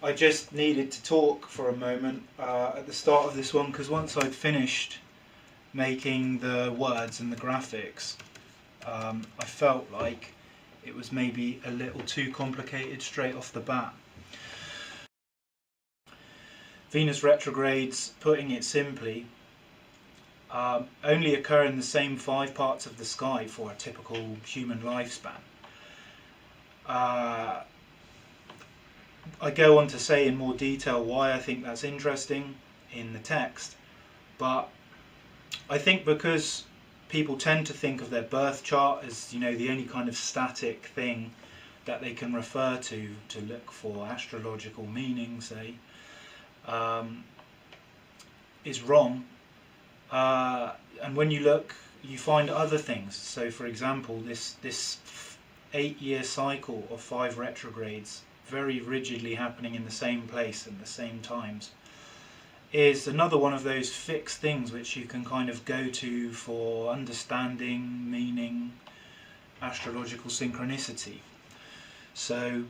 I just needed to talk for a moment at the start of this one, because once I'd finished making the words and the graphics, I felt like it was maybe a little too complicated straight off the bat. Venus retrogrades, putting it simply, only occur in the same 5 parts of the sky for a typical human lifespan. I go on to say in more detail why I think that's interesting in the text, but I think because people tend to think of their birth chart as, you know, the only kind of static thing that they can refer to look for astrological meaning, say, is wrong. And when you look, you find other things. So, for example, this 8-year cycle of 5 retrogrades, very rigidly happening in the same place at the same times, is another one of those fixed things which you can kind of go to for understanding, meaning, astrological synchronicity. So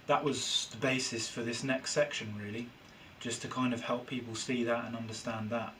that was the basis for this next section, really, just to kind of help people see that and understand that.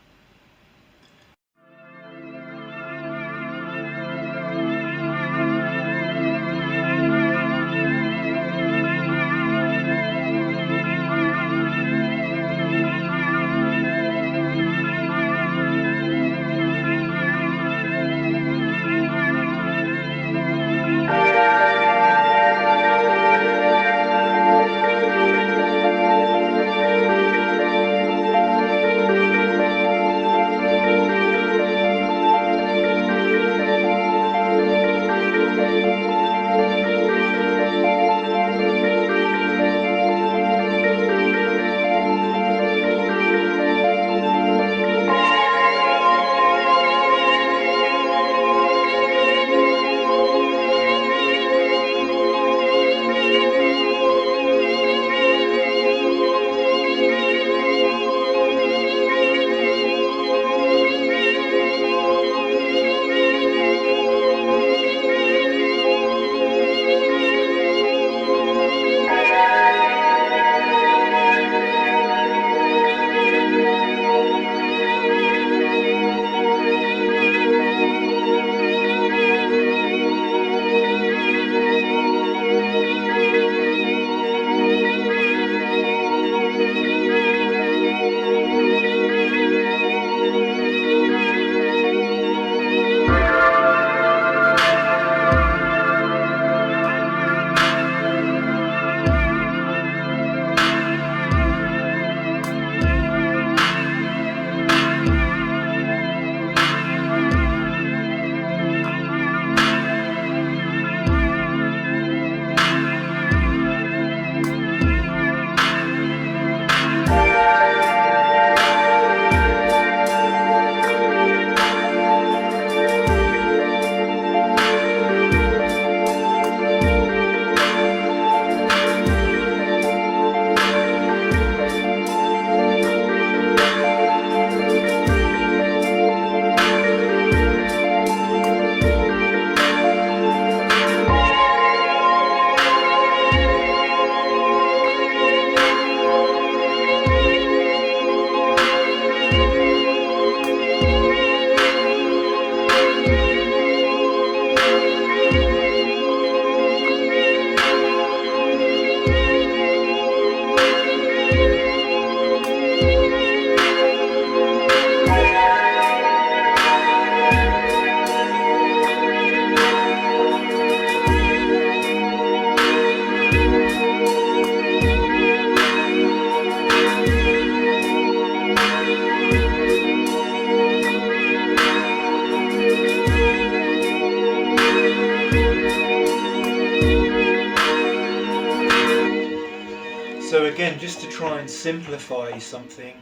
So again, just to try and simplify something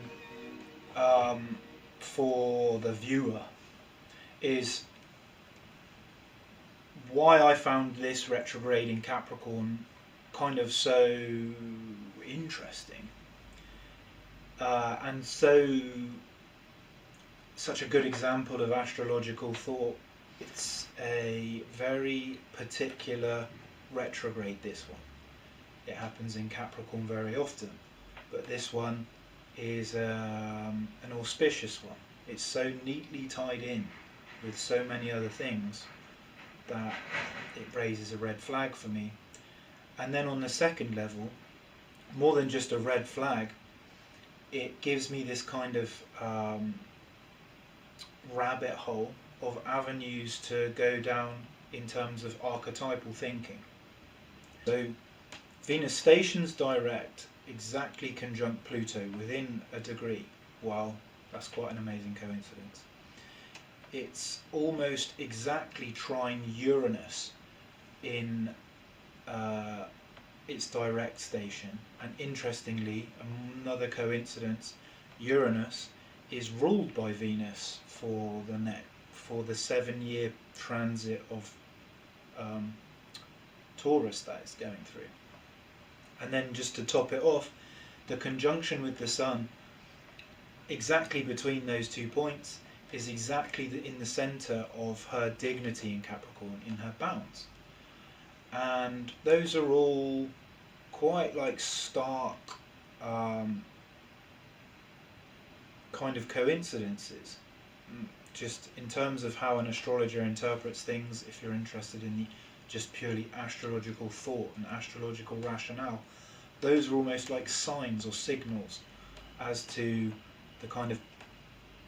for the viewer, is why I found this retrograde in Capricorn kind of so interesting and such a good example of astrological thought. It's a very particular retrograde, this one. It happens in Capricorn very often, but this one is an auspicious one. It's so neatly tied in with so many other things that it raises a red flag for me. And then on the second level, more than just a red flag, it gives me this kind of rabbit hole of avenues to go down in terms of archetypal thinking. So Venus stations direct, exactly conjunct Pluto within a degree. Wow, that's quite an amazing coincidence. It's almost exactly trine Uranus in its direct station, and interestingly, another coincidence, Uranus is ruled by Venus for the 7-year transit of Taurus that it's going through. And then just to top it off, the conjunction with the Sun, exactly between those 2 points, is exactly in the centre of her dignity in Capricorn, in her bounds. And those are all quite like stark kind of coincidences, just in terms of how an astrologer interprets things. If you're interested in the just purely astrological thought and astrological rationale, those are almost like signs or signals as to the kind of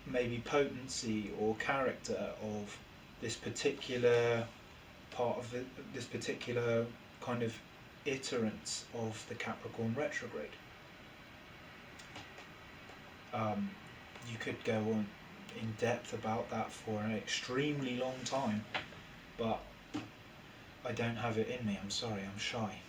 maybe potency or character of this particular part of this particular kind of iterance of the Capricorn retrograde. You could go on in depth about that for an extremely long time, but I don't have it in me. I'm sorry, I'm shy.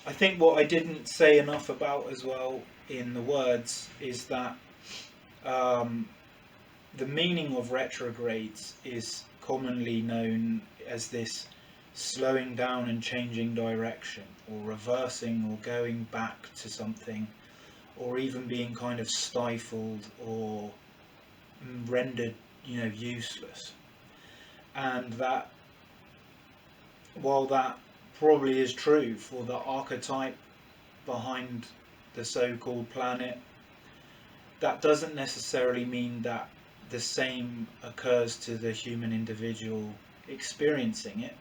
I think what I didn't say enough about as well in the words is that the meaning of retrogrades is commonly known as this slowing down and changing direction, or reversing or going back to something, or even being kind of stifled or rendered, useless. And that, while that probably is true for the archetype behind the so-called planet, that doesn't necessarily mean that the same occurs to the human individual experiencing it.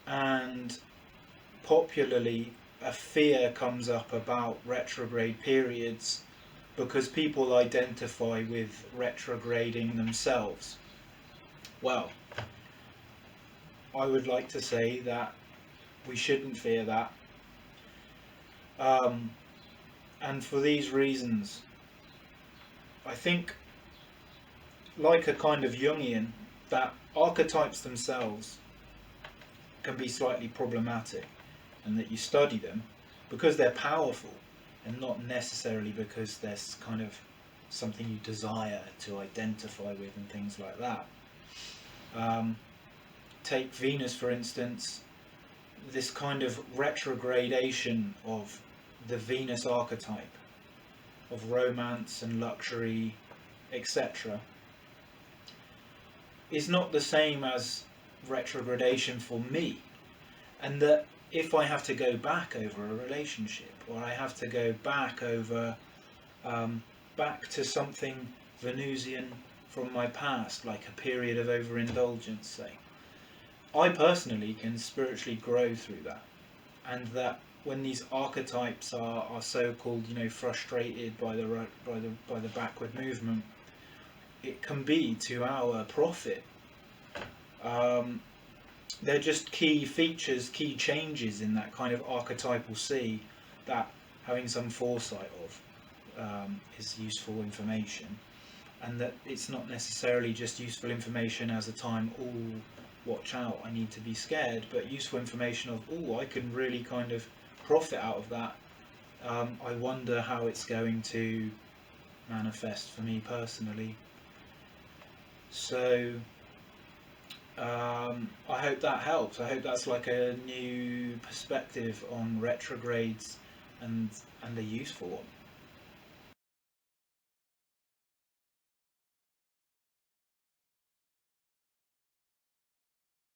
And popularly, a fear comes up about retrograde periods because people identify with retrograding themselves. Well, I would like to say that we shouldn't fear that. And for these reasons, I think, like a kind of Jungian, that archetypes themselves can be slightly problematic, and that you study them because they're powerful and not necessarily because there's kind of something you desire to identify with and things like that. Take Venus, for instance. This kind of retrogradation of the Venus archetype of romance and luxury, etc., is not the same as retrogradation for me. And that if I have to go back over a relationship, or I have to go back over back to something Venusian from my past, like a period of overindulgence, say, I personally can spiritually grow through that. And that when these archetypes are so-called, frustrated by the backward movement, it can be to our profit. They're just key features, key changes in that kind of archetypal sea that having some foresight of is useful information, and that it's not necessarily just useful information as a time, oh, watch out, I need to be scared, but useful information of, oh, I can really kind of profit out of that. I wonder how it's going to manifest for me personally. So I hope that helps. I hope that's like a new perspective on retrogrades, and a useful one.